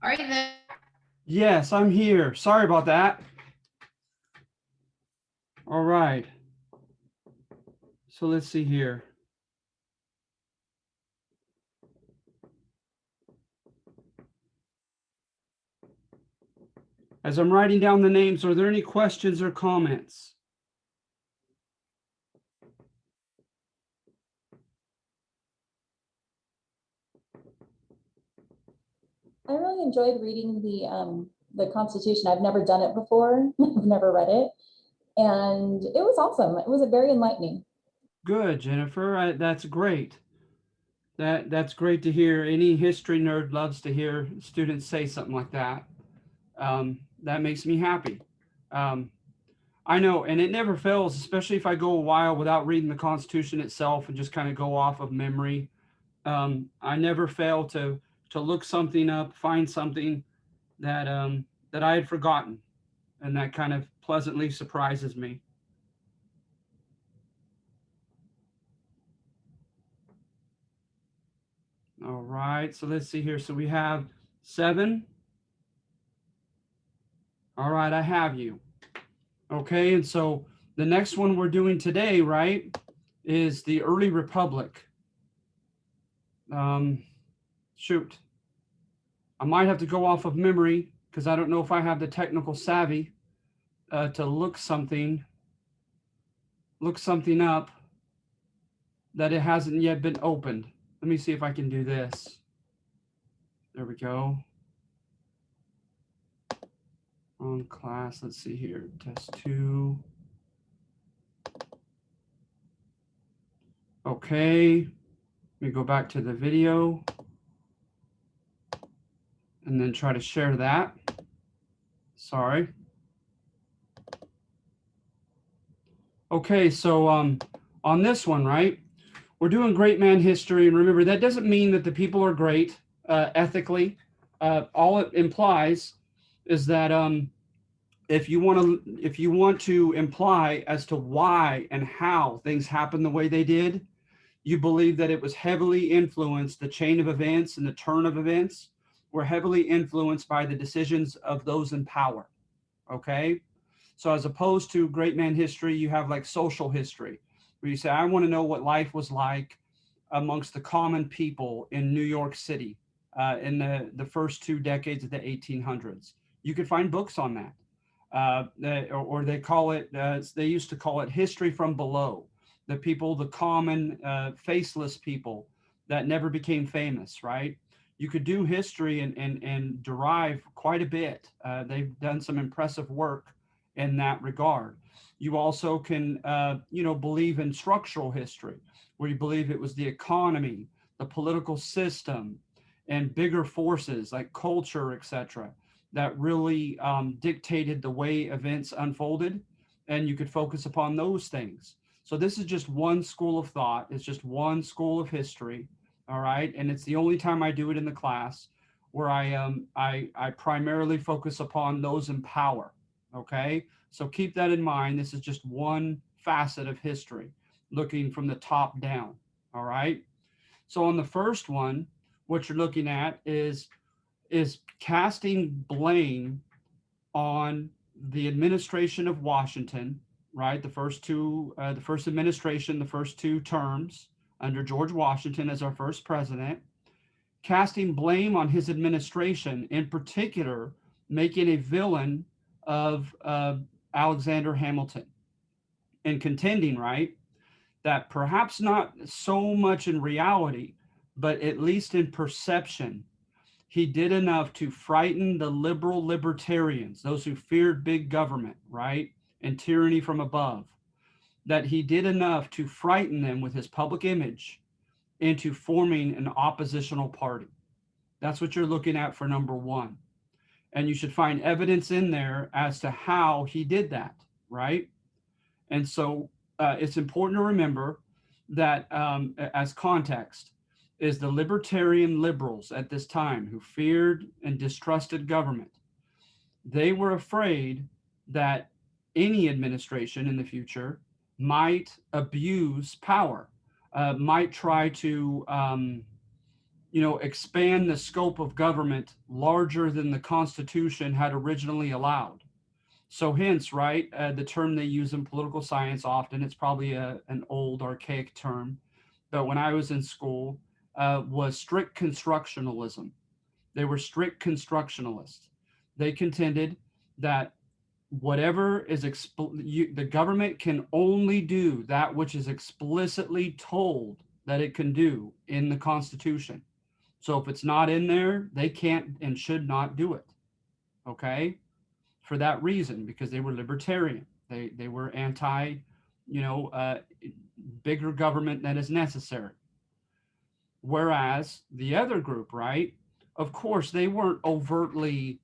Are you there? Yes, I'm here. Sorry about that. All right. So let's see here. As I'm writing down the names, are there any questions or comments? I really enjoyed reading the Constitution. I've never done it before. I've never read it, and it was awesome. It was very enlightening. Good, Jennifer. That's great. That's great to hear. Any history nerd loves to hear students say something like that. That makes me happy. Um, I know, and it never fails, especially if I go a while without reading the Constitution itself and just kind of go off of memory. I never fail to look something up, find something that I had forgotten, and that kind of pleasantly surprises me. All right, so let's see here. So we have 7. All right, I have you. Okay, and so the next one we're doing today, right, is the early republic. Um, shoot, I might have to go off of memory because I don't know if I have the technical savvy to look something up that it hasn't yet been opened. Let me see if I can do this. There we go. On class, let's see here, test 2. Okay, let me go back to the video and then try to share that. Sorry. Okay, so on this one, right, we're doing great man history, and remember, that doesn't mean that the people are great ethically. All it implies is that if you want to imply as to why and how things happened the way they did, you believe that it was heavily influenced, the chain of events and the turn of events were heavily influenced by the decisions of those in power. Okay, so as opposed to great man history, you have like social history, where you say, I want to know what life was like amongst the common people in New York City in the first 2 decades of the 1800s. You could find books on that. Or they call it, they used to call it history from below. The people, the common faceless people that never became famous, right? You could do history and derive quite a bit. They've done some impressive work in that regard. You also can, believe in structural history, where you believe it was the economy, the political system, and bigger forces like culture, etc., that really dictated the way events unfolded, and you could focus upon those things. So this is just one school of thought. It's just one school of history, all right? And it's the only time I do it in the class, where I primarily focus upon those in power, okay? So keep that in mind. This is just one facet of history, looking from the top down, all right? So on the first one, what you're looking at is casting blame on the administration of Washington, right? The first administration, the first 2 terms under George Washington as our first president, casting blame on his administration, in particular, making a villain of Alexander Hamilton, and contending, right, that perhaps not so much in reality, but at least in perception, he did enough to frighten the liberal libertarians, those who feared big government, right, and tyranny from above, that he did enough to frighten them with his public image into forming an oppositional party. That's what you're looking at for number 1. And you should find evidence in there as to how he did that, right? And so it's important to remember that as context, is the libertarian liberals at this time who feared and distrusted government. They were afraid that any administration in the future might abuse power, might try to, expand the scope of government larger than the Constitution had originally allowed. So hence, right, the term they use in political science often, it's probably an old archaic term, but when I was in school, was strict constructionalism. They were strict constructionalists. They contended that whatever is the government can only do that which is explicitly told that it can do in the Constitution. So if it's not in there, they can't and should not do it. Okay, for that reason, because they were libertarian. They were anti, bigger government than is necessary. Whereas the other group, right? Of course, they weren't overtly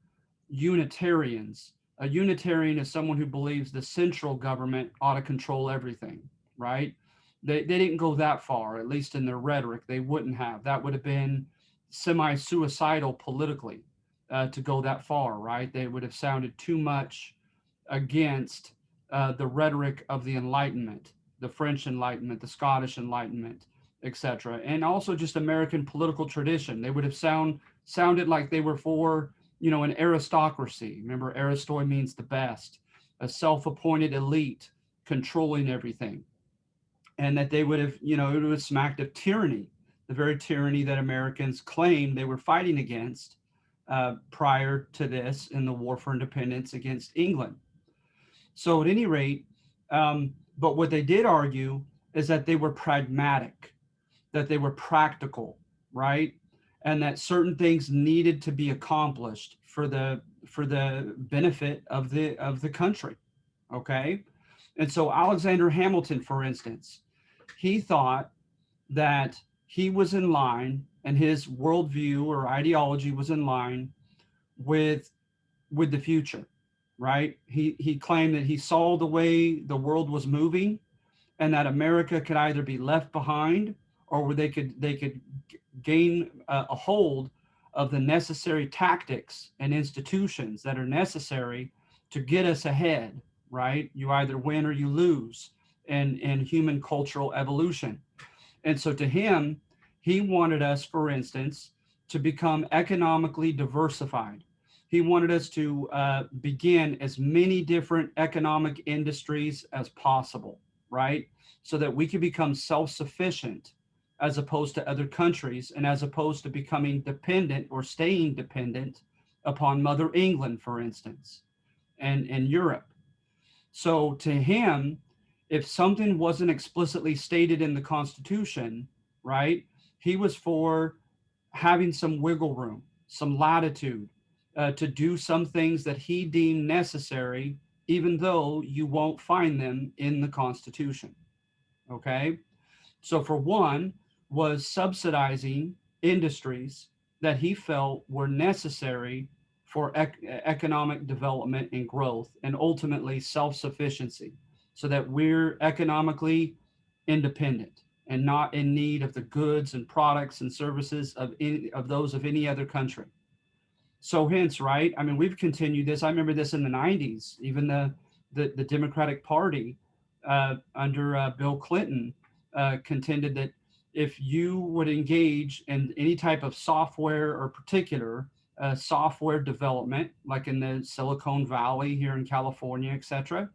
Unitarians. A Unitarian is someone who believes the central government ought to control everything, right? They didn't go that far, at least in their rhetoric. They wouldn't have. That would have been semi-suicidal politically to go that far, right? They would have sounded too much against the rhetoric of the Enlightenment, the French Enlightenment, the Scottish Enlightenment, etc., and also just American political tradition. They would have sounded like they were for, an aristocracy. Remember, aristoi means the best, a self-appointed elite controlling everything, and that they would have, it would have smacked of tyranny, the very tyranny that Americans claimed they were fighting against prior to this in the War for Independence against England. So at any rate, but what they did argue is that they were pragmatic, that they were practical, right? And that certain things needed to be accomplished for the benefit of the country, okay? And so Alexander Hamilton, for instance, he thought that he was in line and his worldview or ideology was in line with the future, right? He claimed that he saw the way the world was moving and that America could either be left behind or they could gain a hold of the necessary tactics and institutions that are necessary to get us ahead, right? You either win or you lose in human cultural evolution. And so to him, he wanted us, for instance, to become economically diversified. He wanted us to begin as many different economic industries as possible, right? So that we could become self-sufficient as opposed to other countries and as opposed to becoming dependent or staying dependent upon Mother England, for instance, and Europe. So to him, if something wasn't explicitly stated in the Constitution, right, he was for having some wiggle room, some latitude to do some things that he deemed necessary, even though you won't find them in the Constitution, okay? So for one, was subsidizing industries that he felt were necessary for economic development and growth and ultimately self-sufficiency so that we're economically independent and not in need of the goods and products and services of those of any other country. So hence, right, I mean, we've continued this. I remember this in the 90s, even the Democratic Party under Bill Clinton contended that if you would engage in any type of software or particular software development, like in the Silicon Valley here in California, et cetera,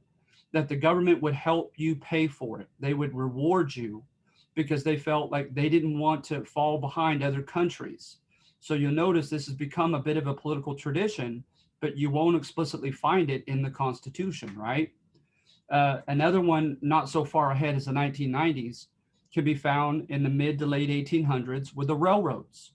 that the government would help you pay for it. They would reward you because they felt like they didn't want to fall behind other countries. So you'll notice this has become a bit of a political tradition, but you won't explicitly find it in the Constitution, right? Another one not so far ahead as the 1990s can be found in the mid to late 1800s with the railroads.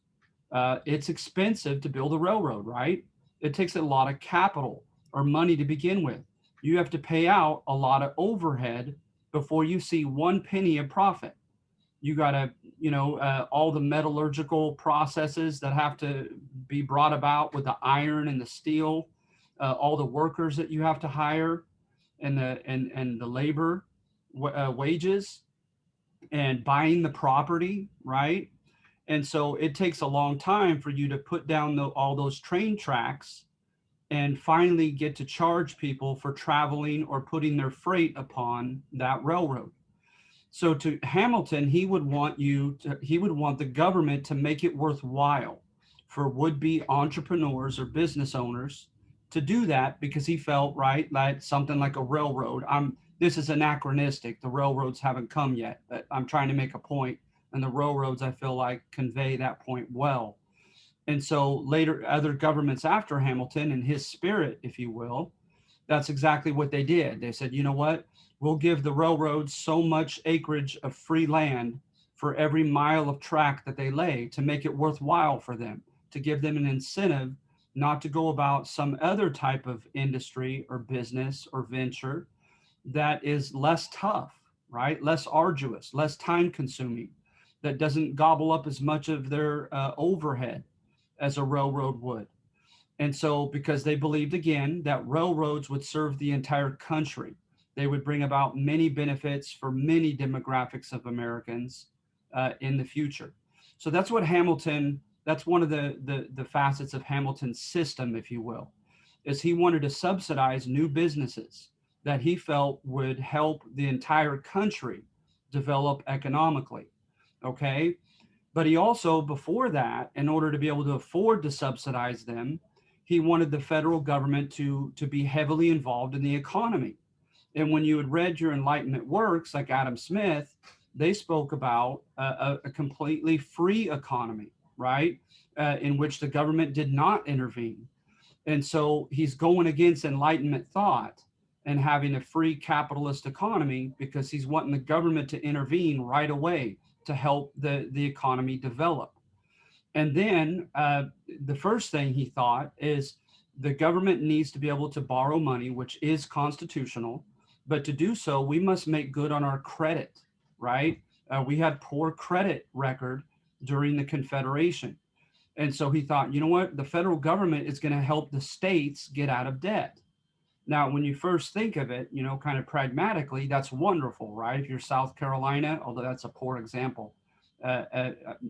It's expensive to build a railroad, right? It takes a lot of capital or money to begin with. You have to pay out a lot of overhead before you see 1 penny of profit. You got to, all the metallurgical processes that have to be brought about with the iron and the steel, all the workers that you have to hire, and the labor wages, and buying the property, right? And so it takes a long time for you to put down all those train tracks and finally get to charge people for traveling or putting their freight upon that railroad. So to Hamilton, he would want the government to make it worthwhile for would-be entrepreneurs or business owners to do that, because he felt, right, like something like a railroad. This is anachronistic. The railroads haven't come yet, but I'm trying to make a point, and the railroads, I feel like, convey that point well. And so later, other governments after Hamilton, in his spirit, if you will, that's exactly what they did. They said, you know what? We'll give the railroads so much acreage of free land for every mile of track that they lay to make it worthwhile for them, to give them an incentive not to go about some other type of industry or business or venture that is less tough, right? Less arduous, less time consuming, that doesn't gobble up as much of their overhead as a railroad would. And so, because they believed, again, that railroads would serve the entire country, they would bring about many benefits for many demographics of Americans in the future. So that's what Hamilton, that's one of the facets of Hamilton's system, if you will, is he wanted to subsidize new businesses that he felt would help the entire country develop economically. Okay. But he also, before that, in order to be able to afford to subsidize them, he wanted the federal government to be heavily involved in the economy. And when you had read your Enlightenment works, like Adam Smith, they spoke about a completely free economy, right? In which the government did not intervene. And so he's going against Enlightenment thought and having a free capitalist economy, because he's wanting the government to intervene right away to help the economy develop. And then the first thing he thought is the government needs to be able to borrow money, which is constitutional, but to do so, we must make good on our credit, right? We had poor credit record during the Confederation. And so he thought, you know what, the federal government is going to help the states get out of debt. Now, when you first think of it, you know, kind of pragmatically, that's wonderful, right? If you're South Carolina, although that's a poor example,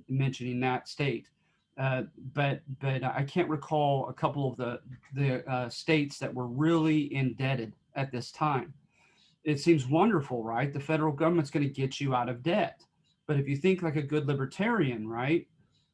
mentioning that state. But I can't recall a couple of the states that were really indebted at this time. It seems wonderful, right? The federal government's going to get you out of debt. But if you think like a good libertarian, right,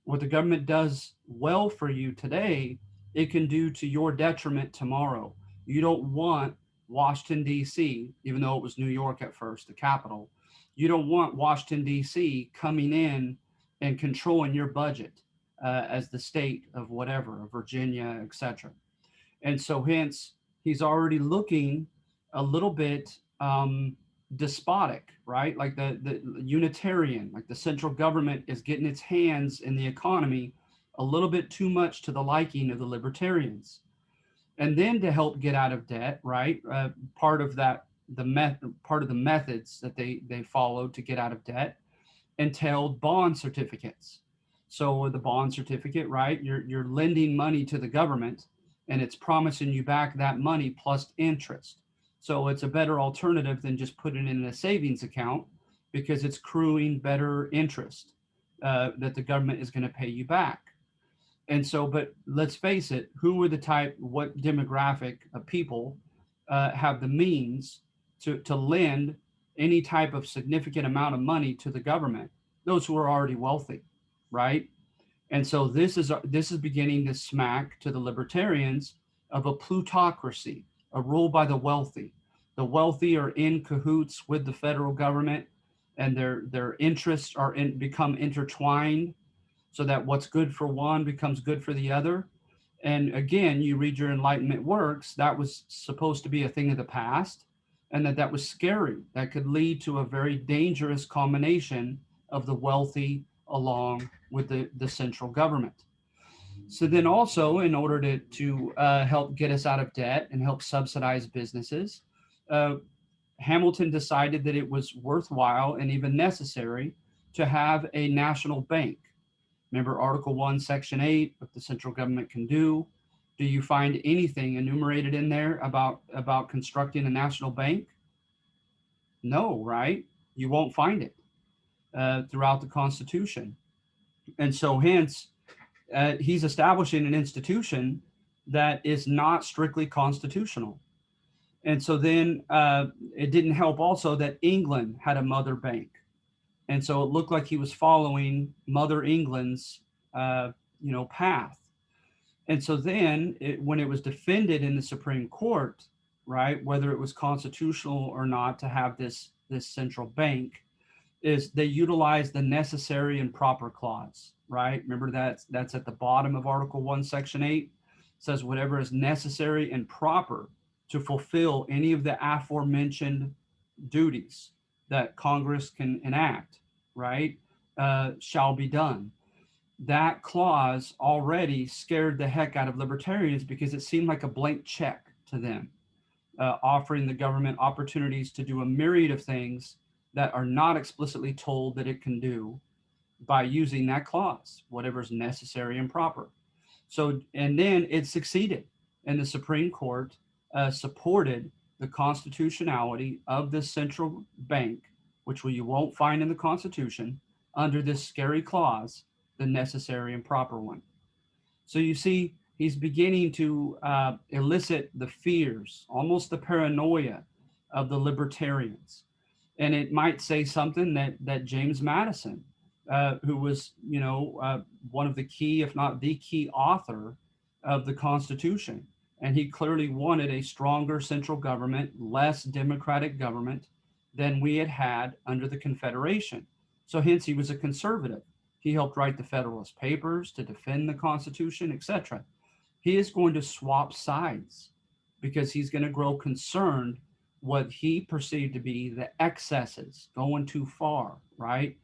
what the government does well for you today, it can do to your detriment tomorrow. You don't want Washington, D.C., even though it was New York at first, the capital. You don't want Washington, D.C. coming in and controlling your budget as the state of whatever, of Virginia, etc. And so hence, he's already looking a little bit despotic, right? Like the Unitarian, like the central government is getting its hands in the economy a little bit too much to the liking of the libertarians. And then to help get out of debt, right? Part of that, part of the methods that they followed to get out of debt entailed bond certificates. So the bond certificate, right? You're lending money to the government, and it's promising you back that money plus interest. So it's a better alternative than just putting it in a savings account, because it's accruing better interest that the government is going to pay you back. And so, but let's face it, who are the type, what demographic of people have the means to lend any type of significant amount of money to the government? Those who are already wealthy, right? And so this is beginning to smack to the libertarians of a plutocracy, a rule by the wealthy. The wealthy are in cahoots with the federal government, and their interests become intertwined, so that what's good for one becomes good for the other. And again, you read your Enlightenment works, that was supposed to be a thing of the past, and that was scary. That could lead to a very dangerous combination of the wealthy along with the central government. So then also, in order to help get us out of debt and help subsidize businesses, Hamilton decided that it was worthwhile and even necessary to have a national bank. Remember Article 1, Section 8, what the central government can do. Do you find anything enumerated in there about constructing a national bank? No, right? You won't find it throughout the Constitution. And so hence, he's establishing an institution that is not strictly constitutional. And so then it didn't help also that England had a mother bank. And so it looked like he was following Mother England's, path. And so then when it was defended in the Supreme Court, right, whether it was constitutional or not to have this central bank, is they utilize the necessary and proper clause, right? Remember that's at the bottom of Article 1, Section 8. It says whatever is necessary and proper to fulfill any of the aforementioned duties that Congress can enact, right, shall be done. That clause already scared the heck out of libertarians because it seemed like a blank check to them, offering the government opportunities to do a myriad of things that are not explicitly told that it can do by using that clause, whatever is necessary and proper. So, and then it succeeded, and the Supreme Court supported the constitutionality of this central bank, which you won't find in the Constitution, under this scary clause, the necessary and proper one. So you see, he's beginning to elicit the fears, almost the paranoia of the libertarians. And it might say something that James Madison, who was, one of the key, if not the key author of the Constitution. And he clearly wanted a stronger central government, less democratic government than we had had under the Confederation. So hence he was a conservative. He helped write the Federalist Papers to defend the Constitution, etc. He is going to swap sides because he's going to grow concerned what he perceived to be the excesses going too far, right,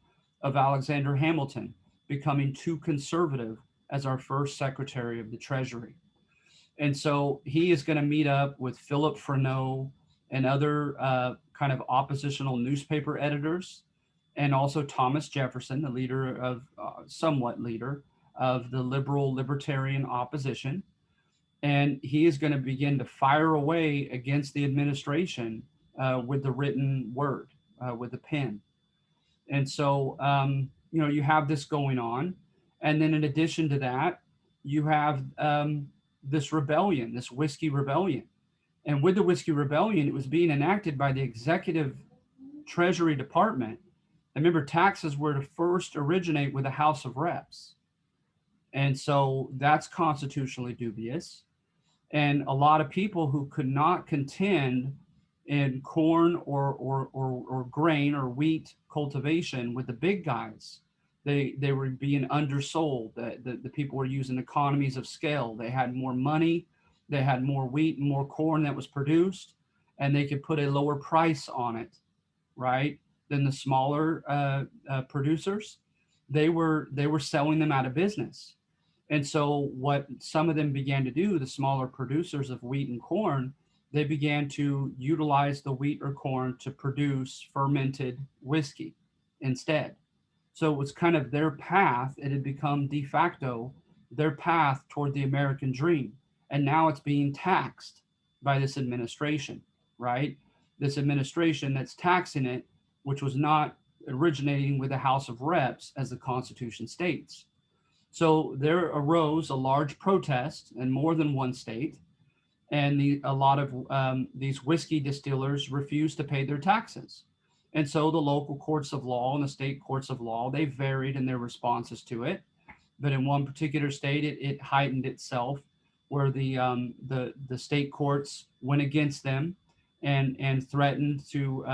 of Alexander Hamilton becoming too conservative as our first Secretary of the Treasury. And so he is going to meet up with Philip Freneau and other kind of oppositional newspaper editors, and also Thomas Jefferson, the leader of, somewhat leader of the liberal libertarian opposition. And he is going to begin to fire away against the administration with the written word, with the pen. And so, you have this going on. And then in addition to that, you have this rebellion, this Whiskey Rebellion. And with the Whiskey Rebellion, it was being enacted by the Executive Treasury Department. Remember, taxes were to first originate with the House of Reps. And so that's constitutionally dubious. And a lot of people who could not contend in corn or grain or wheat cultivation with the big guys, they were being undersold. The people were using economies of scale. They had more money, they had more wheat and more corn that was produced, and they could put a lower price on it, right, than the smaller producers. They were selling them out of business. And so what some of them began to do, the smaller producers of wheat and corn, they began to utilize the wheat or corn to produce fermented whiskey instead. So it was kind of their path. It had become de facto their path toward the American dream. And now it's being taxed by this administration, right? This administration that's taxing it, which was not originating with the House of Reps as the Constitution states. So there arose a large protest in more than one state, and a lot of these whiskey distillers refused to pay their taxes. And so the local courts of law and the state courts of law, they varied in their responses to it. But in one particular state, it heightened itself, where the state courts went against them and threatened to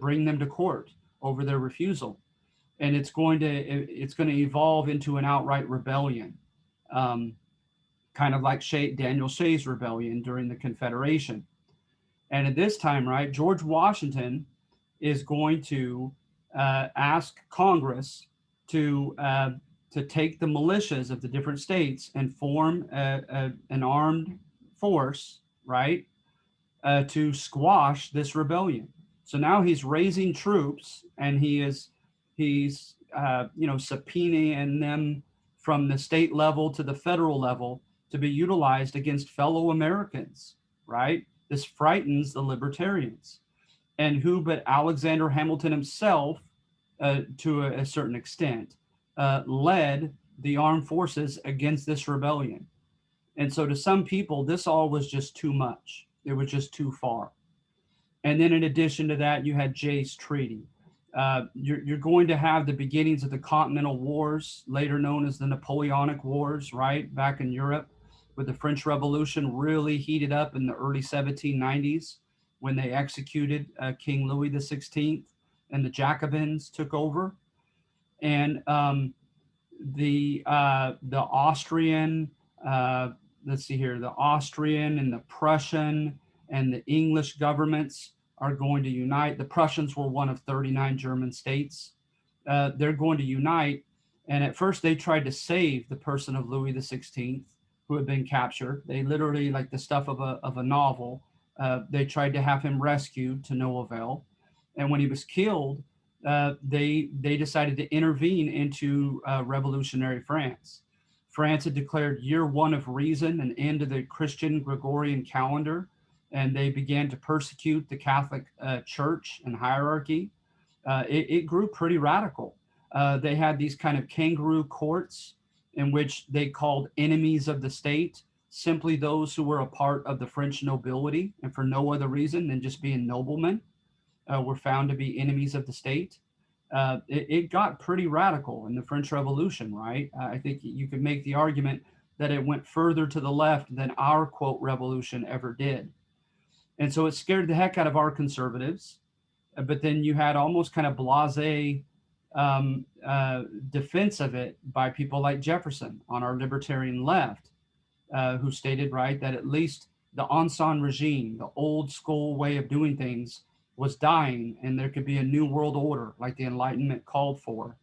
bring them to court over their refusal. And it's going to evolve into an outright rebellion, kind of like Daniel Shay's rebellion during the Confederation. And at this time, right, George Washington is going to ask Congress to take the militias of the different states and form an armed force, right, to squash this rebellion. So now he's raising troops, and he's subpoenaing them from the state level to the federal level to be utilized against fellow Americans, right? This frightens the libertarians. And who but Alexander Hamilton himself, to a certain extent, led the armed forces against this rebellion. And so to some people, this all was just too much. It was just too far. And then in addition to that, you had Jay's Treaty. You're going to have the beginnings of the Continental Wars, later known as the Napoleonic Wars, right, back in Europe, with the French Revolution really heated up in the early 1790s when they executed King Louis XVI and the Jacobins took over. And the Austrian, let's see here, the Austrian and the Prussian and the English governments are going to unite. The Prussians were one of 39 German states. They're going to unite. And at first they tried to save the person of Louis XVI, who had been captured. They literally, like the stuff of a novel, they tried to have him rescued to no avail. And when he was killed, they decided to intervene into revolutionary France. France had declared year one of reason, an end to the Christian Gregorian calendar, and they began to persecute the Catholic Church and hierarchy. It grew pretty radical. They had these kind of kangaroo courts in which they called enemies of the state simply those who were a part of the French nobility, and for no other reason than just being noblemen. Were found to be enemies of the state. It got pretty radical in the French Revolution, right? I think you could make the argument that it went further to the left than our, quote, revolution ever did. And so it scared the heck out of our conservatives. But then you had almost kind of blasé defense of it by people like Jefferson on our libertarian left, who stated, right, that at least the Ancien regime, the old school way of doing things, was dying, and there could be a new world order like the Enlightenment called for.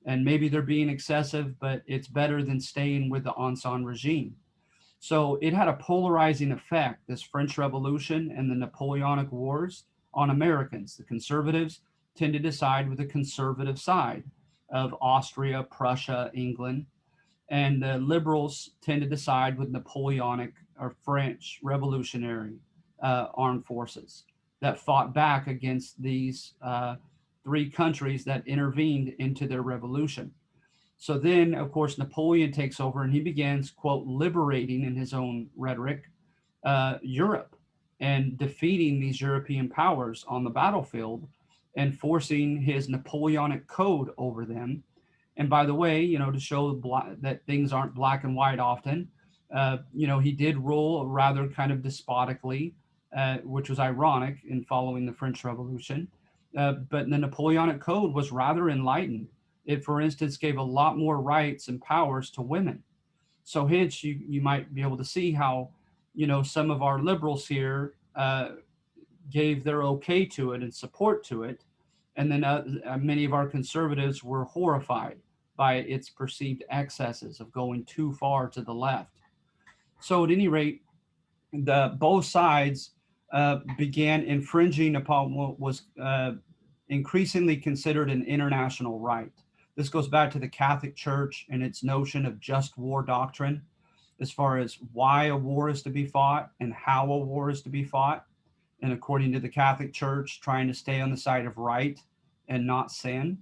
And maybe they're being excessive, but it's better than staying with the Ancien regime. So it had a polarizing effect, this French Revolution and the Napoleonic Wars, on Americans. The conservatives tended to side with the conservative side of Austria, Prussia, England, and the liberals tended to side with Napoleonic or French revolutionary armed forces that fought back against these three countries that intervened into their revolution. So then, of course, Napoleon takes over and he begins, quote, liberating in his own rhetoric, Europe and defeating these European powers on the battlefield and forcing his Napoleonic code over them. And by the way, you know, to show that things aren't black and white often, you know, he did rule rather kind of despotically, which was ironic in following the French Revolution. But the Napoleonic Code was rather enlightened. It, for instance, gave a lot more rights and powers to women. So hence, you might be able to see how, you know, some of our liberals here gave their okay to it and support to it. And then many of our conservatives were horrified by its perceived excesses of going too far to the left. So at any rate, both sides began infringing upon what was increasingly considered an international right. This goes back to the Catholic Church and its notion of just war doctrine, as far as why a war is to be fought and how a war is to be fought. And according to the Catholic Church, trying to stay on the side of right and not sin.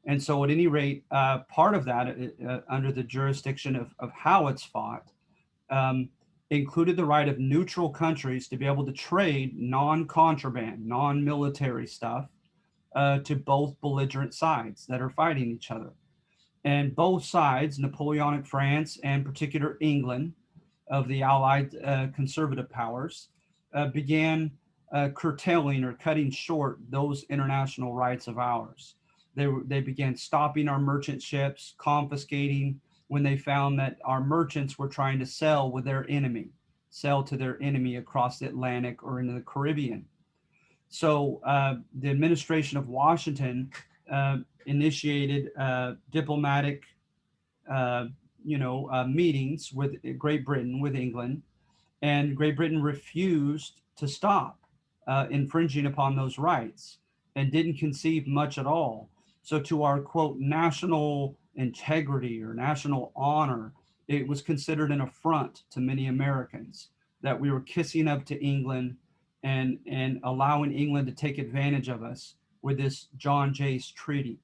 And so at any rate, part of that, under the jurisdiction of how it's fought, included the right of neutral countries to be able to trade non-contraband, non-military stuff to both belligerent sides that are fighting each other. And both sides, Napoleonic France and particular England of the Allied conservative powers, began curtailing or cutting short those international rights of ours. They began stopping our merchant ships, confiscating when they found that our merchants were trying to sell to their enemy across the Atlantic or into the Caribbean. So the administration of Washington initiated diplomatic, meetings with Great Britain, with England, and Great Britain refused to stop infringing upon those rights and didn't concede much at all. So to our, quote, national integrity or national honor, it was considered an affront to many Americans that we were kissing up to England and allowing England to take advantage of us with this John Jay's Treaty.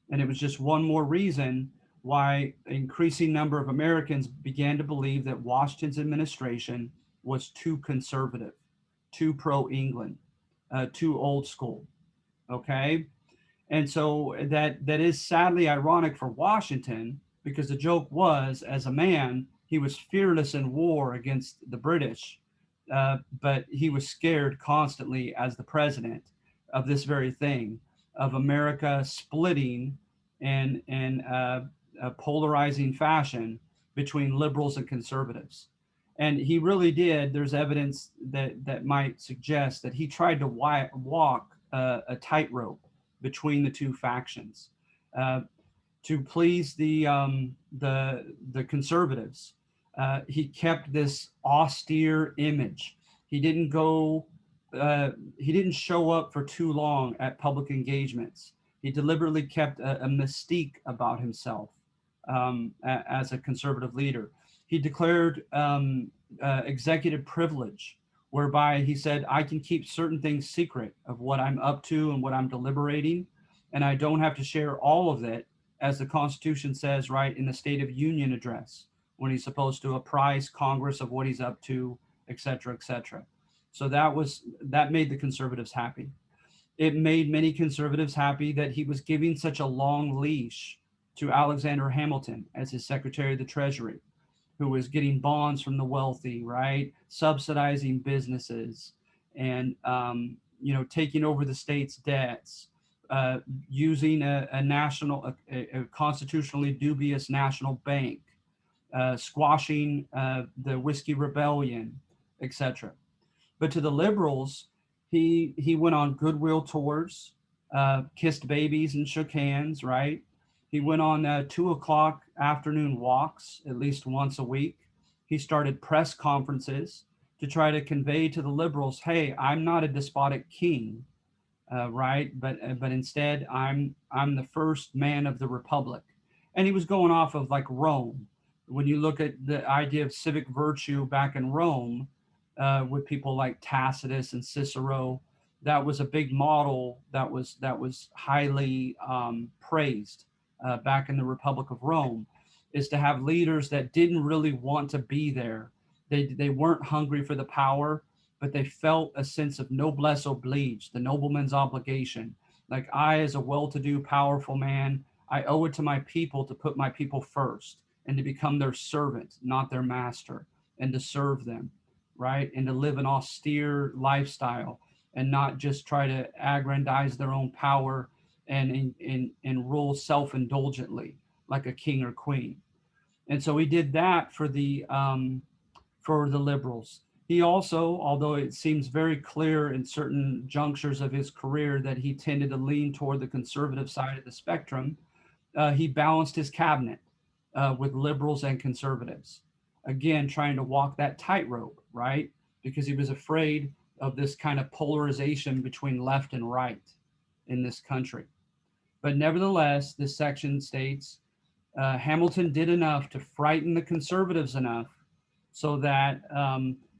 And it was just one more reason why an increasing number of Americans began to believe that Washington's administration was too conservative. too pro-England, too old school. Okay. And so that is sadly ironic for Washington, because the joke was, as a man, he was fearless in war against the British, but he was scared constantly as the president of this very thing, of America splitting in a polarizing fashion between liberals and conservatives. And he really did. There's evidence that might suggest that he tried to walk a tightrope between the two factions, uh, to please the conservatives. He kept this austere image. He didn't go. He didn't show up for too long at public engagements. He deliberately kept a mystique about himself, as a conservative leader. He declared executive privilege, whereby he said, I can keep certain things secret of what I'm up to and what I'm deliberating, and I don't have to share all of it, as the Constitution says, right, in the State of Union address, when he's supposed to apprise Congress of what he's up to, et cetera, et cetera. So that made the conservatives happy. It made many conservatives happy that he was giving such a long leash to Alexander Hamilton as his Secretary of the Treasury, who was getting bonds from the wealthy, right? Subsidizing businesses, and taking over the state's debts, using a constitutionally dubious national bank, squashing the Whiskey Rebellion, etc. But to the liberals, he went on goodwill tours, kissed babies and shook hands, right? He went on 2 o'clock afternoon walks at least once a week. He started press conferences to try to convey to the liberals, hey, I'm not a despotic king, right? But instead, I'm the first man of the republic. And he was going off of like Rome. When you look at the idea of civic virtue back in Rome, with people like Tacitus and Cicero, that was a big model that was highly praised back in the Republic of Rome, is to have leaders that didn't really want to be there. They weren't hungry for the power, but they felt a sense of noblesse oblige, the nobleman's obligation. Like, I, as a well-to-do, powerful man, I owe it to my people to put my people first and to become their servant, not their master, and to serve them, right? And to live an austere lifestyle and not just try to aggrandize their own power and rule self-indulgently like a king or queen. And so he did that for the liberals. He also, although it seems very clear in certain junctures of his career that he tended to lean toward the conservative side of the spectrum, he balanced his cabinet with liberals and conservatives. Again, trying to walk that tightrope, right? Because he was afraid of this kind of polarization between left and right in this country. But nevertheless, this section states Hamilton did enough to frighten the conservatives enough so that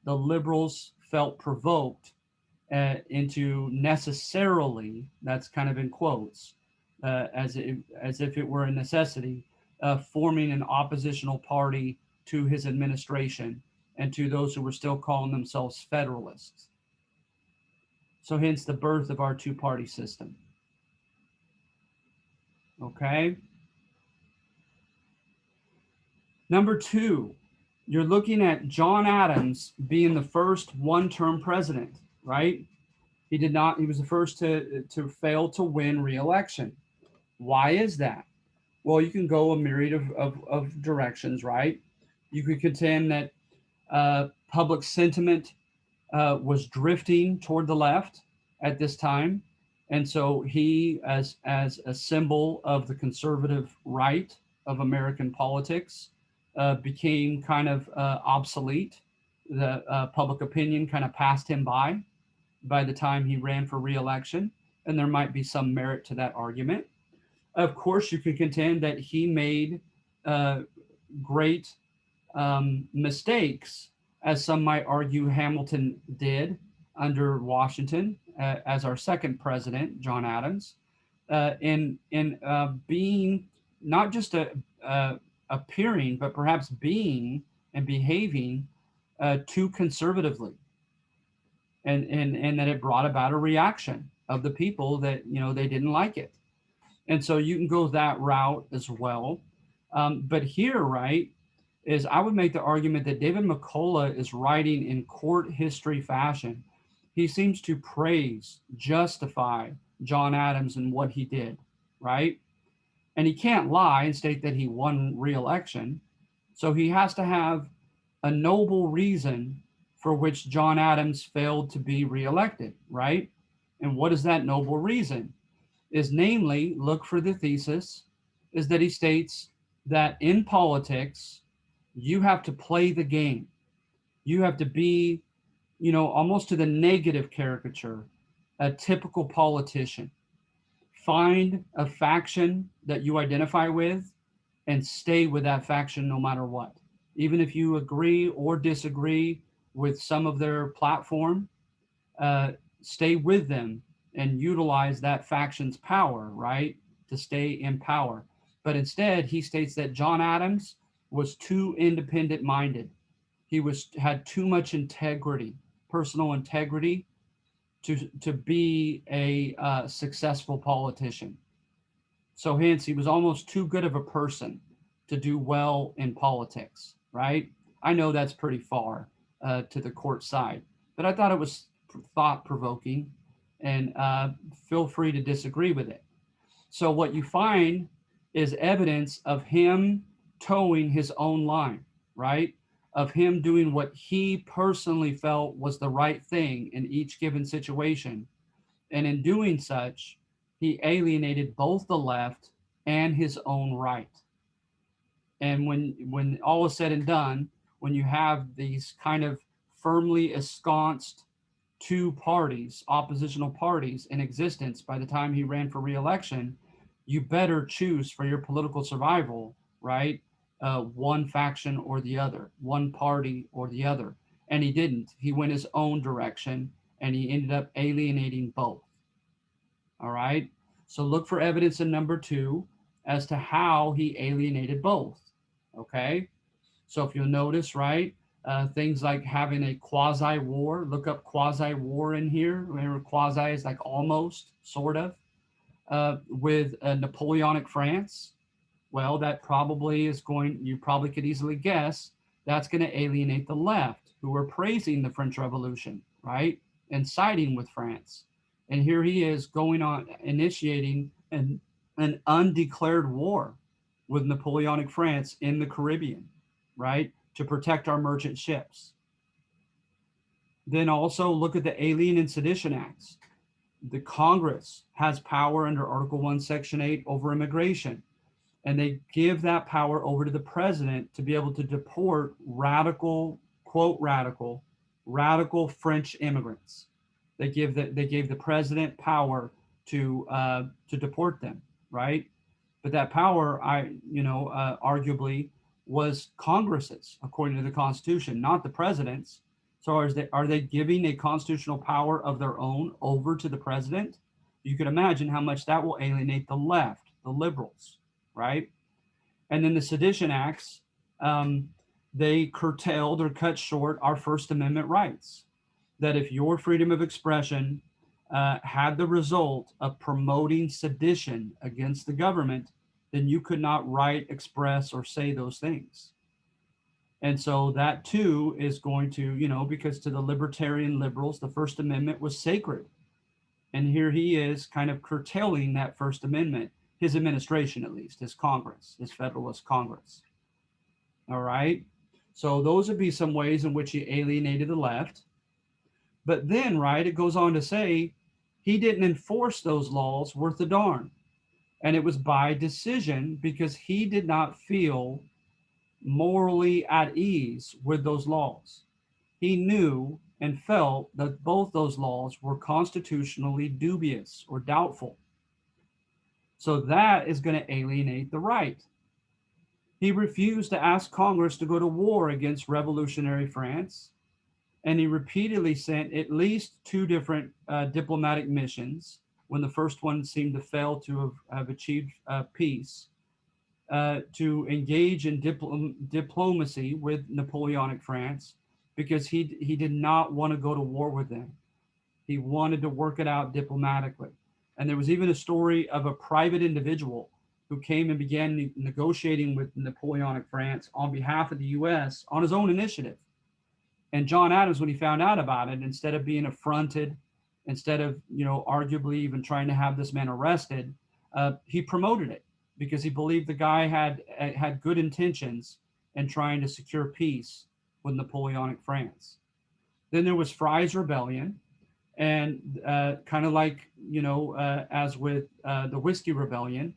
the liberals felt provoked into necessarily, that's kind of in quotes, as if it were a necessity, forming an oppositional party to his administration and to those who were still calling themselves Federalists. So hence the birth of our two-party system. Okay. Number two, you're looking at John Adams being the first one-term president, right? He was the first to fail to win re-election. Why is that? Well, you can go a myriad of directions, right? You could contend that public sentiment was drifting toward the left at this time. And so he, as a symbol of the conservative right of American politics, became kind of obsolete. The public opinion kind of passed him by the time he ran for re-election, and there might be some merit to that argument. Of course, you can contend that he made great mistakes, as some might argue Hamilton did under Washington as our second president, John Adams, in being not just appearing, but perhaps being and behaving too conservatively. and that it brought about a reaction of the people that, they didn't like it. And so you can go that route as well. But here, right, is I would make the argument that David McCullough is writing in court history fashion. He seems to praise, justify John Adams and what he did, right? And he can't lie and state that he won re-election. So he has to have a noble reason for which John Adams failed to be reelected, right? And what is that noble reason? Is namely, look for the thesis, is that he states that in politics, you have to play the game. You have to be, almost to the negative caricature, a typical politician. Find a faction that you identify with and stay with that faction no matter what. Even if you agree or disagree with some of their platform, uh, stay with them and utilize that faction's power, right, to stay in power. But instead, he states that John Adams was too independent minded. He had too much integrity, personal integrity, to be a successful politician. So hence, he was almost too good of a person to do well in politics, right? I know that's pretty far to the court side, but I thought it was thought provoking, and feel free to disagree with it. So what you find is evidence of him towing his own line, right? Of him doing what he personally felt was the right thing in each given situation. And in doing such, he alienated both the left and his own right. And when all is said and done, when you have these kind of firmly ensconced two parties, oppositional parties in existence by the time he ran for reelection, you better choose for your political survival, right? One faction or the other, one party or the other. And he didn't. He went his own direction and he ended up alienating both. All right. So look for evidence in number 2 as to how he alienated both. Okay. So if you'll notice, right, things like having a quasi war, look up quasi war in here. Remember, quasi is like almost, sort of, with Napoleonic France. Well, that probably is going, you probably could easily guess, that's going to alienate the left who are praising the French Revolution, right, and siding with France. And here he is going on initiating an undeclared war with Napoleonic France in the Caribbean, right, to protect our merchant ships. Then also look at the Alien and Sedition Acts. The Congress has power under Article 1, Section 8 over immigration, and they give that power over to the president to be able to deport radical, quote, radical French immigrants. They gave the president power to deport them, right? But that power, arguably, was Congress's, according to the Constitution, not the president's. So are they giving a constitutional power of their own over to the president? You can imagine how much that will alienate the left, the liberals, right? And then the Sedition Acts, they curtailed or cut short our First Amendment rights. That if your freedom of expression had the result of promoting sedition against the government, then you could not write, express, or say those things. And so that too is going to, because to the libertarian liberals, the First Amendment was sacred. And here he is kind of curtailing that First Amendment, his administration at least, his Congress, his Federalist Congress. All right. So those would be some ways in which he alienated the left. But then, right, it goes on to say he didn't enforce those laws worth a darn. And it was by decision because he did not feel morally at ease with those laws. He knew and felt that both those laws were constitutionally dubious or doubtful. So that is going to alienate the right. He refused to ask Congress to go to war against revolutionary France, and he repeatedly sent at least 2 different diplomatic missions when the first one seemed to fail to have achieved peace. To engage in diplomacy with Napoleonic France because he did not want to go to war with them. He wanted to work it out diplomatically. And there was even a story of a private individual who came and began negotiating with Napoleonic France on behalf of the US on his own initiative. And John Adams, when he found out about it, instead of being affronted, instead of, arguably even trying to have this man arrested, he promoted it because he believed the guy had good intentions in trying to secure peace with Napoleonic France. Then there was Fry's Rebellion, and kind of like, as with the Whiskey Rebellion,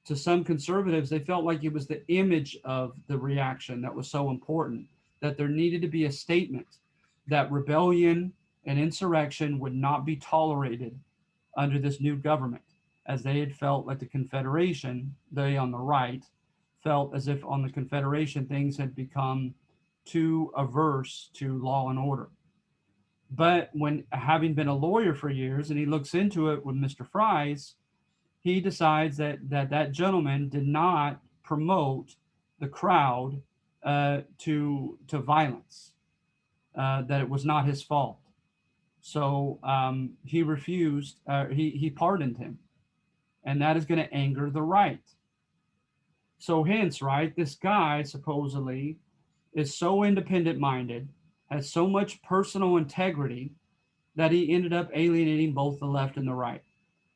to some conservatives, they felt like it was the image of the reaction that was so important, that there needed to be a statement that rebellion and insurrection would not be tolerated under this new government, as they had felt like the Confederation, they on the right, felt as if on the Confederation things had become too averse to law and order. But when, having been a lawyer for years, and he looks into it with Mr. Fry's, he decides that gentleman did not promote the crowd to violence, that it was not his fault. So he refused, he pardoned him. And that is going to anger the right. So hence, right, this guy supposedly is so independent minded, has so much personal integrity, that he ended up alienating both the left and the right.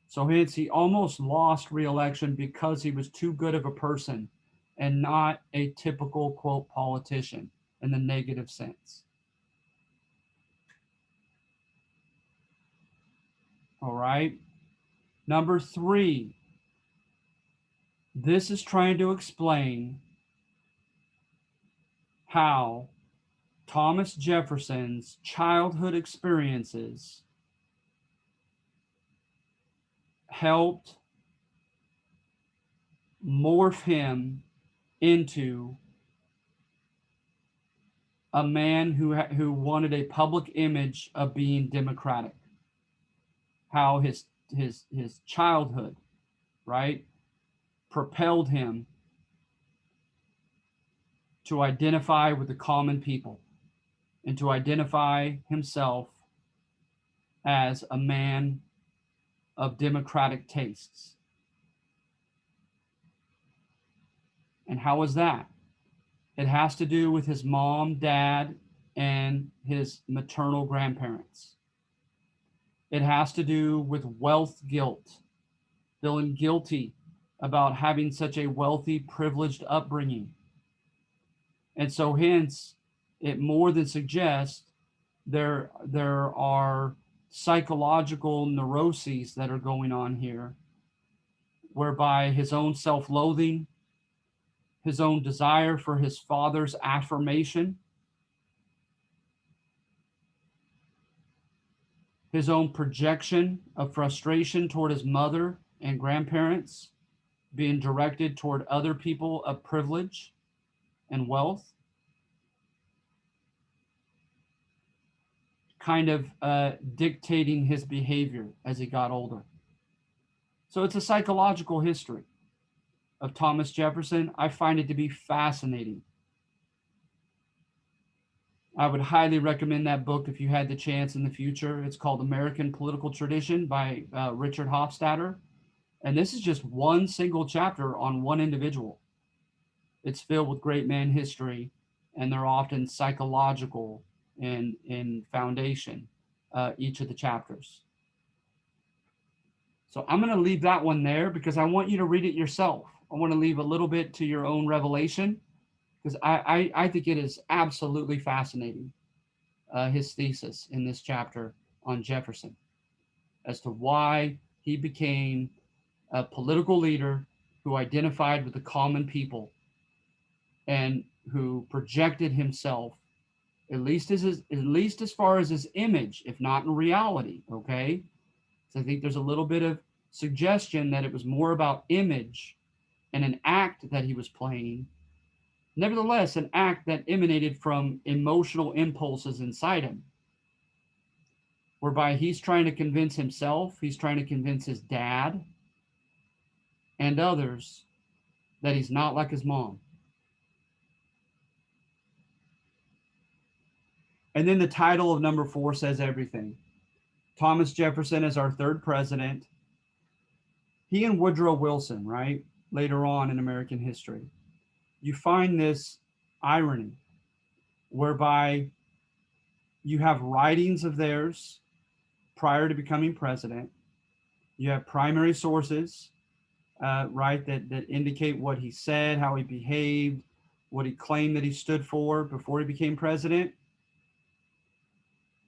So hence he almost lost re-election because he was too good of a person and not a typical, quote, politician in the negative sense. All right. Number 3, this is trying to explain how Thomas Jefferson's childhood experiences helped morph him into a man who wanted a public image of being democratic. How his childhood, right, propelled him to identify with the common people and to identify himself as a man of democratic tastes. And how was that? It has to do with his mom, dad, and his maternal grandparents. It has to do with wealth guilt, feeling guilty about having such a wealthy, privileged upbringing. And so hence, it more than suggests there are psychological neuroses that are going on here, whereby his own self-loathing, his own desire for his father's affirmation, his own projection of frustration toward his mother and grandparents being directed toward other people of privilege and wealth, kind of dictating his behavior as he got older. So it's a psychological history of Thomas Jefferson. I find it to be fascinating. I would highly recommend that book if you had the chance in the future. It's called American Political Tradition by Richard Hofstadter. And this is just one single chapter on one individual. It's filled with great man history, and they're often psychological in foundation, each of the chapters. So I'm going to leave that one there because I want you to read it yourself. I want to leave a little bit to your own revelation because I think it is absolutely fascinating, his thesis in this chapter on Jefferson, as to why he became a political leader who identified with the common people and who projected himself, at least as far as his image, if not in reality. Okay, so I think there's a little bit of suggestion that it was more about image and an act that he was playing. Nevertheless, an act that emanated from emotional impulses inside him, whereby he's trying to convince himself, he's trying to convince his dad and others that he's not like his mom. And then the title of number 4 says everything. Thomas Jefferson is our third president. He and Woodrow Wilson, right? Later on in American history, you find this irony whereby you have writings of theirs prior to becoming president. You have primary sources, right, that indicate what he said, how he behaved, what he claimed that he stood for before he became president.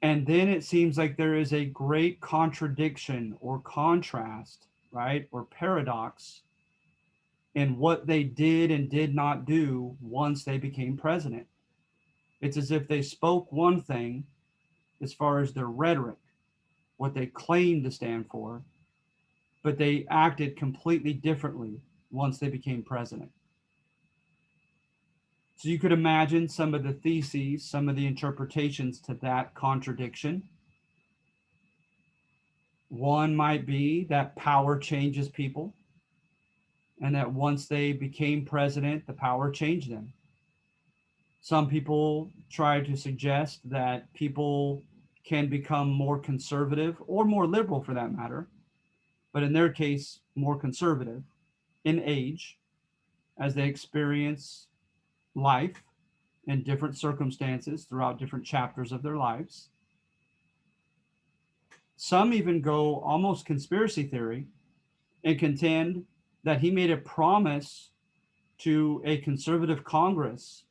And then it seems like there is a great contradiction or contrast, right, or paradox in what they did and did not do once they became president. It's as if they spoke one thing as far as their rhetoric, what they claimed to stand for, but they acted completely differently once they became president. So you could imagine some of the theses, some of the interpretations to that contradiction. One might be that power changes people, and that once they became president, the power changed them. Some people try to suggest that people can become more conservative or more liberal for that matter, but in their case, more conservative in age as they experience life in different circumstances throughout different chapters of their lives. Some even go almost conspiracy theory and contend that he made a promise to a conservative Congress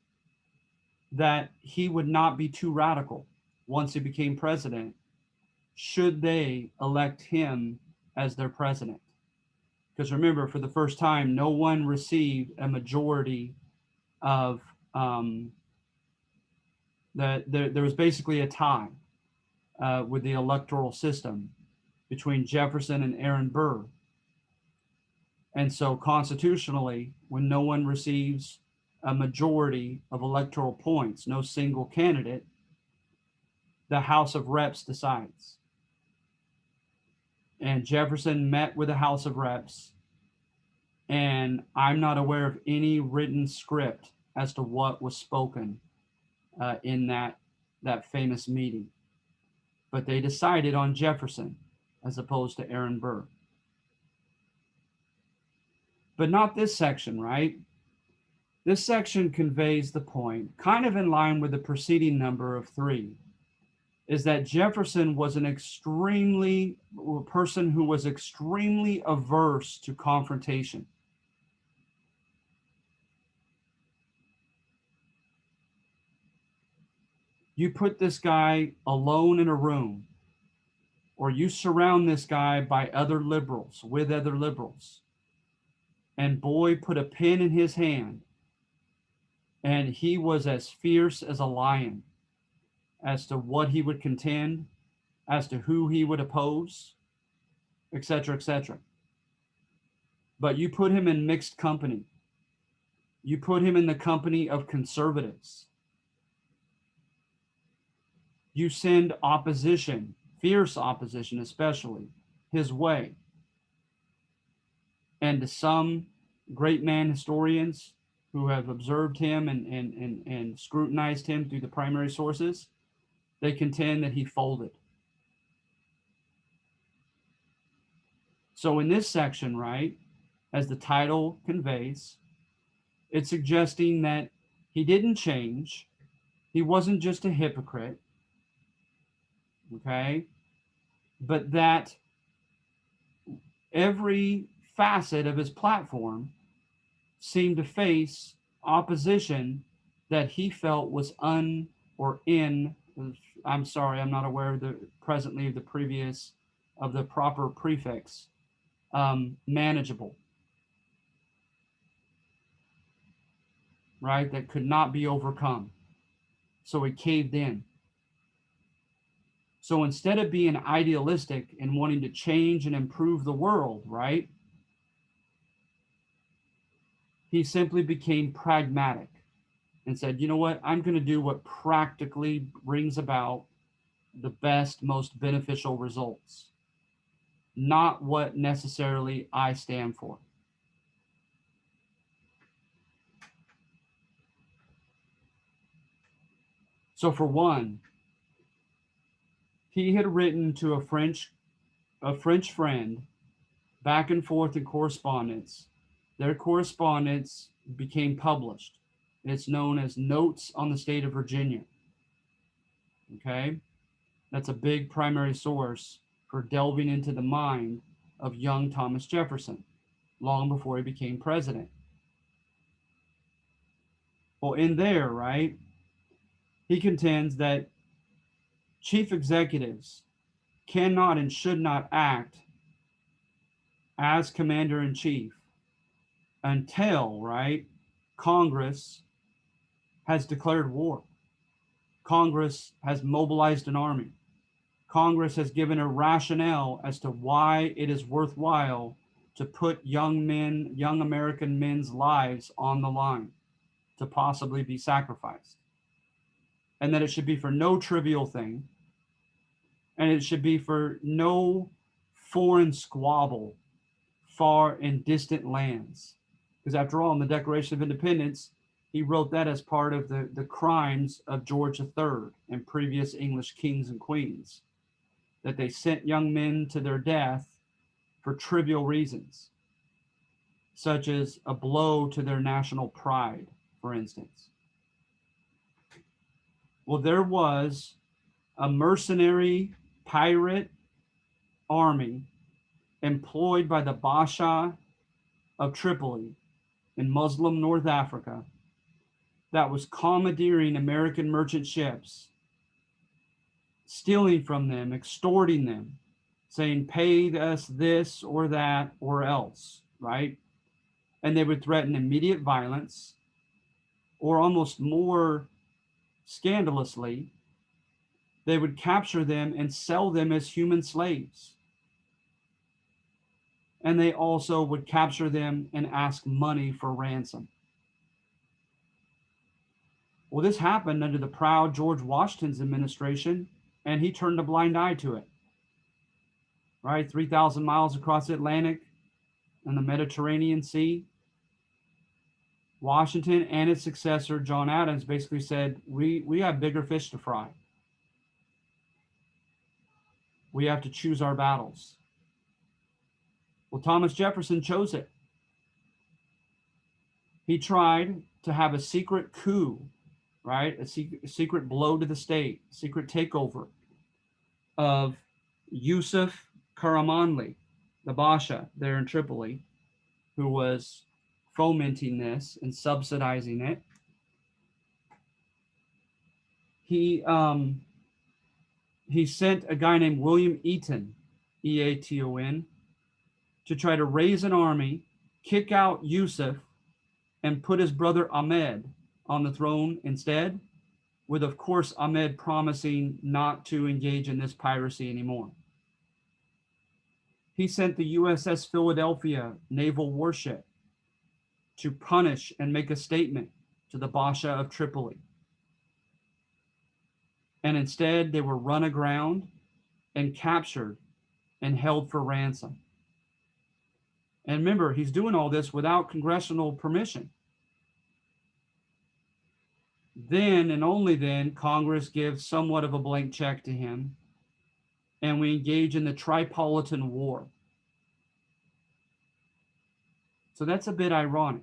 that he would not be too radical once he became president, should they elect him as their president. Because remember, for the first time, no one received a majority of there was basically a tie with the electoral system between Jefferson and Aaron Burr. And so constitutionally, when no one receives a majority of electoral points, no single candidate, the House of Reps decides. And Jefferson met with the House of Reps, and I'm not aware of any written script as to what was spoken in that famous meeting. But they decided on Jefferson as opposed to Aaron Burr. But not this section, right? This section conveys the point, kind of in line with the preceding number of 3, is that Jefferson was a person who was extremely averse to confrontation. You put this guy alone in a room, or you surround this guy by other liberals, with other liberals, and boy, put a pen in his hand, and he was as fierce as a lion as to what he would contend, as to who he would oppose, etc., etc. But you put him in mixed company. You put him in the company of conservatives. You send opposition, fierce opposition especially, his way. And to some great man historians who have observed him and scrutinized him through the primary sources, they contend that he folded. So in this section, right, as the title conveys, it's suggesting that he didn't change. He wasn't just a hypocrite, okay? But that every facet of his platform seemed to face opposition that he felt was I'm sorry, I'm not aware of the proper prefix, manageable, right? That could not be overcome. So he caved in. So instead of being idealistic and wanting to change and improve the world, right? He simply became pragmatic and said, you know what? I'm going to do what practically brings about the best, most beneficial results, not what necessarily I stand for. So for one, He had written to a French friend back and forth in correspondence. Their correspondence became published. It's known as Notes on the State of Virginia. Okay? That's a big primary source for delving into the mind of young Thomas Jefferson, long before he became president. Well, in there, right, he contends that chief executives cannot and should not act as commander in chief until, right, Congress has declared war. Congress has mobilized an army. Congress has given a rationale as to why it is worthwhile to put young men, young American men's lives on the line to possibly be sacrificed. And that it should be for no trivial thing. And it should be for no foreign squabble far in distant lands. Because after all, in the Declaration of Independence, he wrote that as part of the crimes of George III and previous English kings and queens, that they sent young men to their death for trivial reasons, such as a blow to their national pride, for instance. Well, there was a mercenary pirate army employed by the Basha of Tripoli in Muslim North Africa that was commandeering American merchant ships, stealing from them, extorting them, saying, pay us this or that or else, right? And they would threaten immediate violence, or almost more scandalously, they would capture them and sell them as human slaves. And they also would capture them and ask money for ransom. Well, this happened under the proud George Washington's administration, and he turned a blind eye to it. Right? 3,000 miles across the Atlantic and the Mediterranean Sea. Washington and its successor, John Adams, basically said, we have bigger fish to fry. We have to choose our battles. Well, Thomas Jefferson chose it. He tried to have a secret coup, right? A secret blow to the state, secret takeover of Yusuf Karamanli, the Basha there in Tripoli, who was fomenting this and subsidizing it. He sent a guy named William Eaton, Eaton, to try to raise an army, kick out Yusuf, and put his brother Ahmed on the throne instead, with, of course, Ahmed promising not to engage in this piracy anymore. He sent the USS Philadelphia naval warship to punish and make a statement to the Basha of Tripoli. And instead, they were run aground and captured and held for ransom. And remember, he's doing all this without congressional permission. Then and only then, Congress gives somewhat of a blank check to him, and we engage in the Tripolitan War. So that's a bit ironic.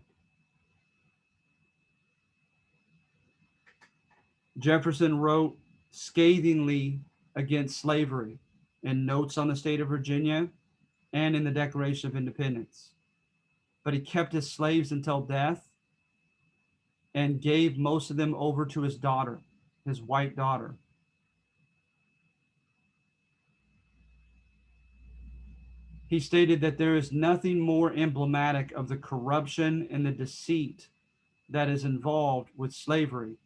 Jefferson wrote scathingly against slavery in Notes on the State of Virginia and in the Declaration of Independence. But he kept his slaves until death and gave most of them over to his daughter, his white daughter. He stated that there is nothing more emblematic of the corruption and the deceit that is involved with slavery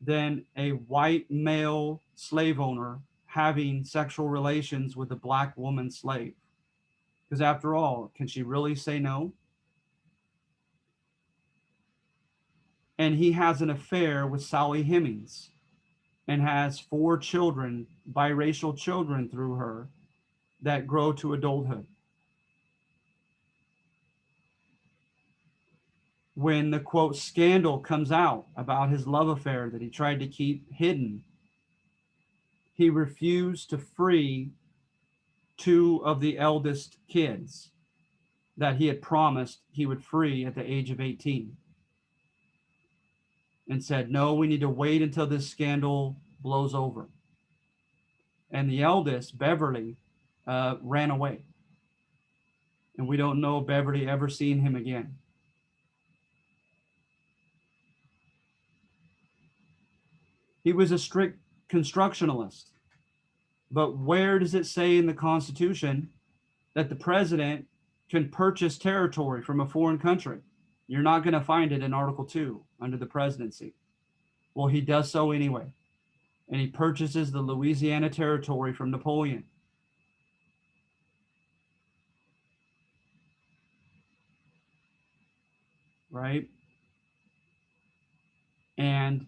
than a white male slave owner having sexual relations with a black woman slave. Because after all, can she really say no? And he has an affair with Sally Hemings and has 4 children, biracial children through her, that grow to adulthood. When the quote scandal comes out about his love affair that he tried to keep hidden, he refused to free two of the eldest kids that he had promised he would free at the age of 18, and said, no, we need to wait until this scandal blows over. And the eldest, Beverly, ran away. And we don't know if Beverly ever seen him again. He was a strict constructionalist. But where does it say in the Constitution that the president can purchase territory from a foreign country? You're not going to find it in Article 2 under the presidency. Well, he does so anyway. And he purchases the Louisiana territory from Napoleon. Right? And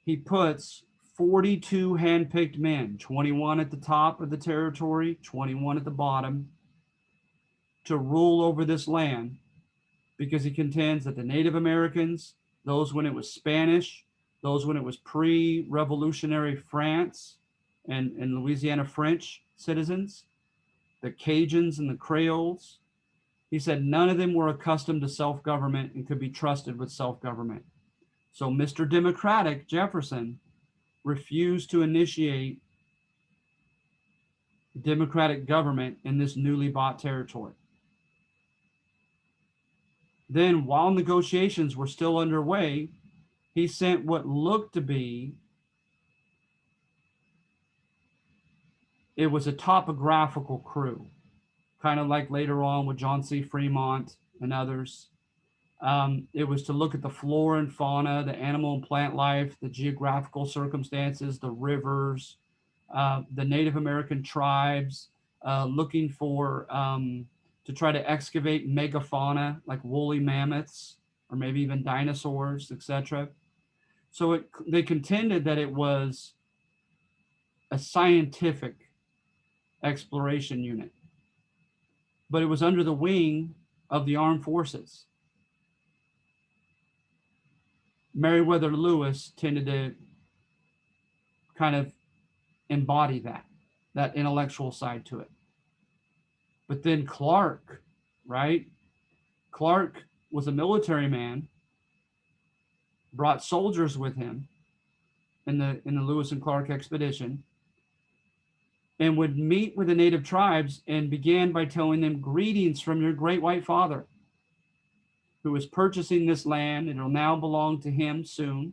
he puts 42 handpicked men, 21 at the top of the territory, 21 at the bottom, to rule over this land, because he contends that the Native Americans, those when it was Spanish, those when it was pre-revolutionary France and Louisiana French citizens, the Cajuns and the Creoles, he said none of them were accustomed to self-government and could be trusted with self-government. So Mr. Democratic, Jefferson, refused to initiate democratic government in this newly bought territory. Then, while negotiations were still underway, he sent what looked to be, it was a topographical crew, kind of like later on with John C. Fremont and others. It was to look at the flora and fauna, the animal and plant life, the geographical circumstances, the rivers, the Native American tribes, looking for, to try to excavate megafauna like woolly mammoths or maybe even dinosaurs, etc. So they contended that it was a scientific exploration unit, but it was under the wing of the armed forces. Meriwether Lewis tended to kind of embody that intellectual side to it. But then Clark, right? Clark was a military man, brought soldiers with him in the Lewis and Clark expedition, and would meet with the native tribes and began by telling them, greetings from your great white father, who is purchasing this land. It will now belong to him soon.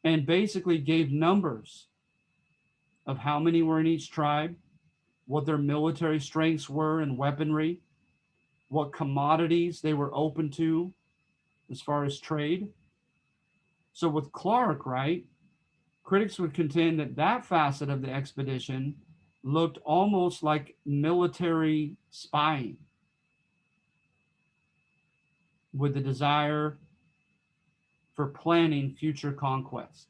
And basically gave numbers of how many were in each tribe, what their military strengths were and weaponry, what commodities they were open to as far as trade. So with Clark, right, critics would contend that that facet of the expedition looked almost like military spying, with the desire for planning future conquest.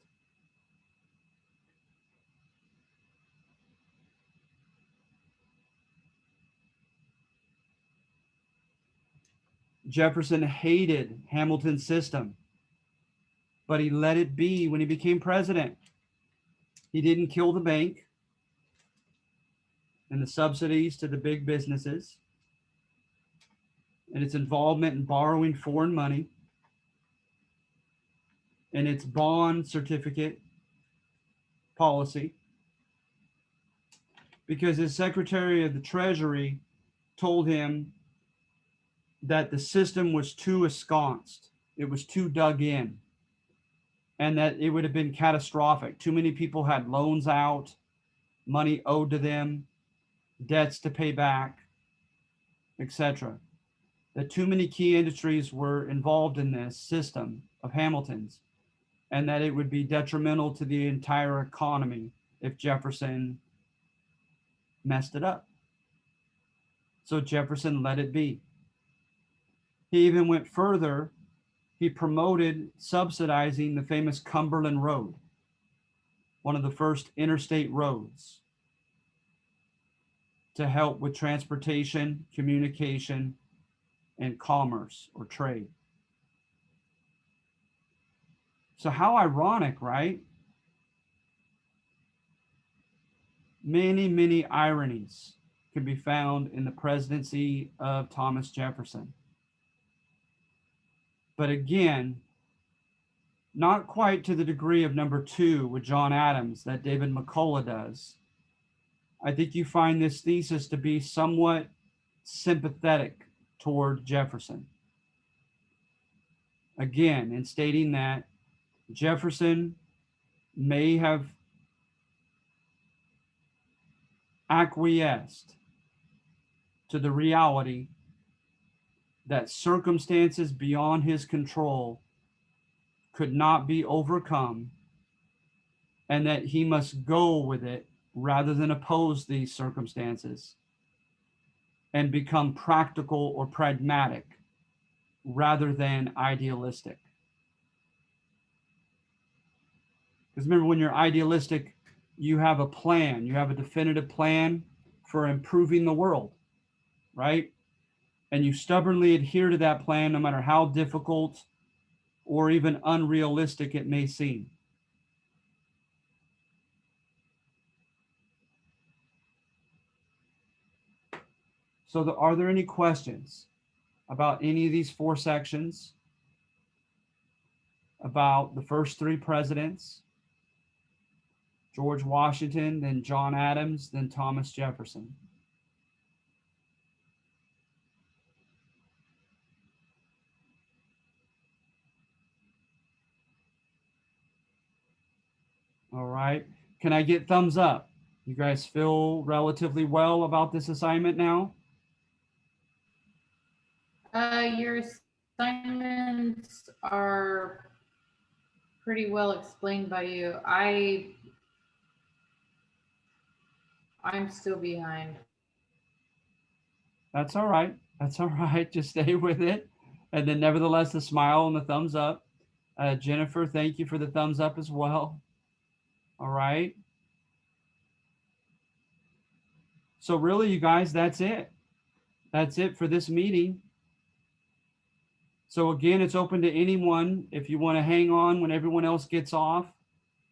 Jefferson hated Hamilton's system, but he let it be when he became president. He didn't kill the bank and the subsidies to the big businesses and its involvement in borrowing foreign money and its bond certificate policy, because his Secretary of the Treasury told him that the system was too ensconced, it was too dug in, and that it would have been catastrophic. Too many people had loans out, money owed to them, debts to pay back, etc. That too many key industries were involved in this system of Hamilton's, and that it would be detrimental to the entire economy if Jefferson messed it up. So Jefferson let it be. He even went further. He promoted subsidizing the famous Cumberland Road, one of the first interstate roads, to help with transportation, communication, and commerce or trade. So how ironic, right? Many, many ironies can be found in the presidency of Thomas Jefferson. But again, not quite to the degree of number 2 with John Adams that David McCullough does. I think you find this thesis to be somewhat sympathetic toward Jefferson. Again, in stating that Jefferson may have acquiesced to the reality that circumstances beyond his control could not be overcome, and that he must go with it rather than oppose these circumstances and become practical or pragmatic rather than idealistic. Because remember, when you're idealistic, you have a plan, you have a definitive plan for improving the world, right? And you stubbornly adhere to that plan no matter how difficult or even unrealistic it may seem. So are there any questions about any of these 4 sections, about the first 3 presidents, George Washington, then John Adams, then Thomas Jefferson? All right. Can I get thumbs up? You guys feel relatively well about this assignment now? Your assignments are pretty well explained by you. I'm still behind. That's all right. That's all right. Just stay with it. And then nevertheless, the smile and the thumbs up. Jennifer, thank you for the thumbs up as well. All right. So really, you guys, that's it. That's it for this meeting. So again, it's open to anyone. If you want to hang on when everyone else gets off,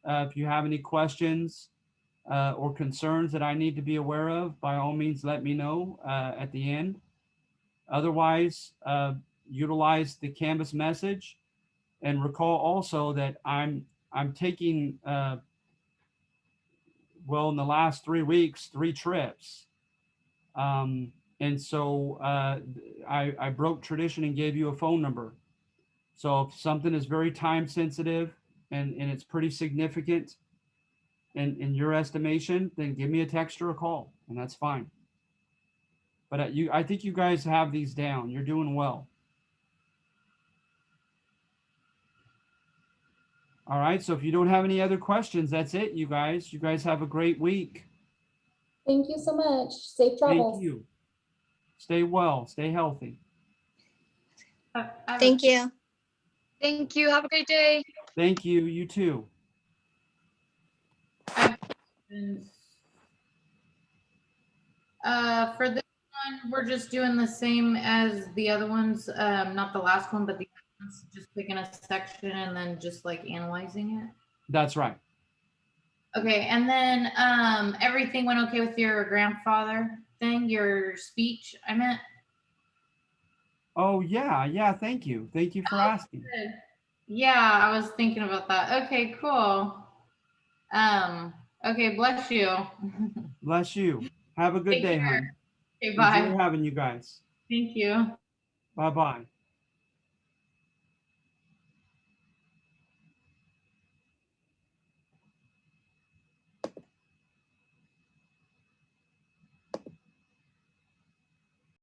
if you have any questions or concerns that I need to be aware of, by all means, let me know at the end. Otherwise, utilize the Canvas message, and recall also that I'm taking, well, in the last 3 weeks, 3 trips. And so I broke tradition and gave you a phone number. So if something is very time sensitive and it's pretty significant in your estimation, then give me a text or a call, and that's fine. But I think you guys have these down. You're doing well. All right. So if you don't have any other questions, that's it, you guys. You guys have a great week. Thank you so much. Safe travels. Thank you. Stay well. Stay healthy. Thank you. Thank you. Have a great day. Thank you. You too. For this one, we're just doing the same as the other ones, not the last one, but the other ones, just picking a section and then just like analyzing it. That's right. Okay, and then everything went okay with your grandfather thing, your speech, I meant? Oh, yeah. Thank you. Thank you for asking. Good. Yeah, I was thinking about that. Okay, cool. Okay, bless you. Bless you. Have a good Take day, care. hon. Okay, bye. Enjoy having you guys. Thank you. Bye-bye.